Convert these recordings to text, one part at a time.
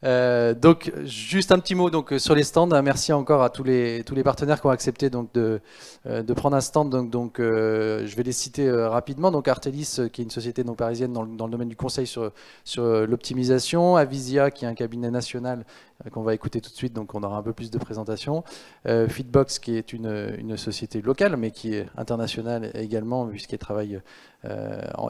Donc, juste un petit mot donc, sur les stands. Merci encore à tous les partenaires qui ont accepté donc, de prendre un stand. Je vais les citer rapidement. Donc, Artelis, qui est une société donc, parisienne dans le domaine du conseil sur l'optimisation. Avisia, qui est un cabinet national qu'on va écouter tout de suite. Donc, on aura un peu plus de présentation. Feedbox, qui est une société locale, mais qui est internationale également, puisqu'elle travaille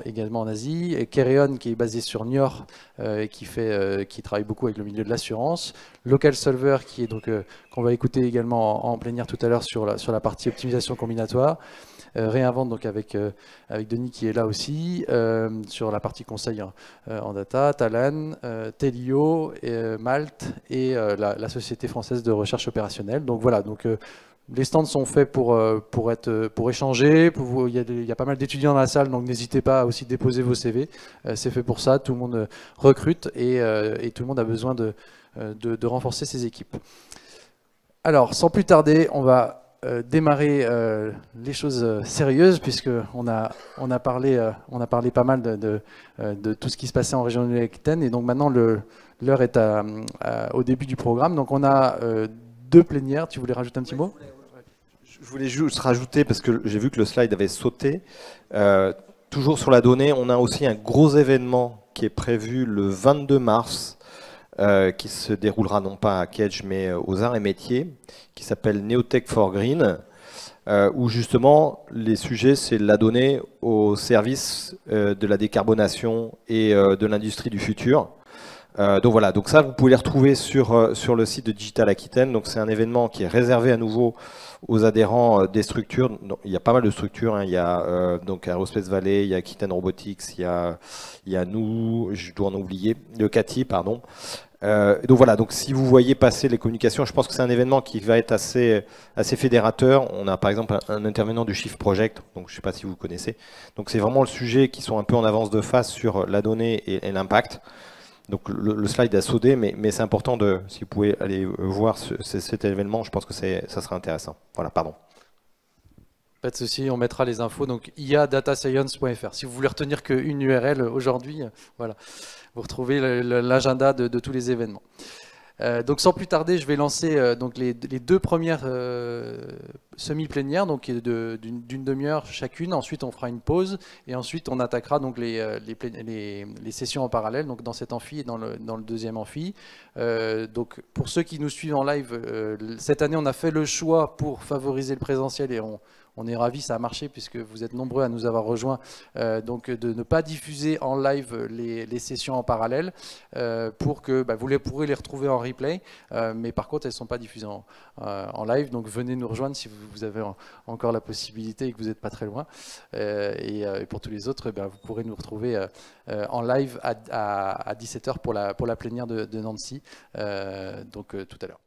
également en Asie. Et Kereon, qui est basé sur Niort, et qui travaille beaucoup avec le milieu de l'assurance. Local Solver, qui est donc qu'on va écouter également en plénière tout à l'heure sur la partie optimisation combinatoire. Réinvente donc avec Denis qui est là aussi sur la partie conseil en data, Talan, Telio, Malte et la société française de recherche opérationnelle. Donc voilà, donc les stands sont faits pour échanger. Il y a pas mal d'étudiants dans la salle, donc n'hésitez pas à aussi déposer vos CV. C'est fait pour ça. Tout le monde recrute et tout le monde a besoin de renforcer ses équipes. Alors, sans plus tarder, on va démarrer les choses sérieuses puisque on a parlé pas mal de tout ce qui se passait en région de l'Aquitaine et donc maintenant l'heure est au début du programme. Donc on a deux plénières. Tu voulais rajouter un petit mot ? Je voulais juste rajouter, parce que j'ai vu que le slide avait sauté, toujours sur la donnée, on a aussi un gros événement qui est prévu le 22 mars, qui se déroulera non pas à Kedge, mais aux Arts et Métiers, qui s'appelle Neotech for Green, où justement les sujets, c'est la donnée au service de la décarbonation et de l'industrie du futur. Donc voilà, donc ça vous pouvez les retrouver sur le site de Digital Aquitaine. Donc c'est un événement qui est réservé à nouveau aux adhérents des structures. Donc, il y a pas mal de structures, hein. Il y a donc Aerospace Valley, il y a Aquitaine Robotics, il y a nous, je dois en oublier, le CATI, pardon. Donc voilà, donc si vous voyez passer les communications, je pense que c'est un événement qui va être assez fédérateur. On a par exemple un intervenant du Shift Project, donc je ne sais pas si vous connaissez. Donc c'est vraiment le sujet qui sont un peu en avance de phase sur la donnée et l'impact. Donc le slide a sauté, mais c'est important si vous pouvez aller voir cet événement, je pense que ça sera intéressant. Voilà, pardon. Pas de souci, on mettra les infos. Donc iadatascience.fr. Si vous voulez retenir qu'une URL aujourd'hui, voilà, vous retrouvez l'agenda de tous les événements. Donc sans plus tarder, je vais lancer donc les deux premières semi-plénières, donc d'une demi-heure chacune. Ensuite, on fera une pause et ensuite on attaquera donc les sessions en parallèle, donc dans cet amphi et dans le deuxième amphi. Donc pour ceux qui nous suivent en live, cette année on a fait le choix pour favoriser le présentiel et on est ravis, ça a marché puisque vous êtes nombreux à nous avoir rejoints, donc de ne pas diffuser en live les sessions en parallèle pour que vous pourrez les retrouver en replay, mais par contre elles ne sont pas diffusées en live, donc venez nous rejoindre si vous avez encore la possibilité et que vous n'êtes pas très loin. Et pour tous les autres, vous pourrez nous retrouver en live à 17h pour la plénière de Nancy, donc tout à l'heure.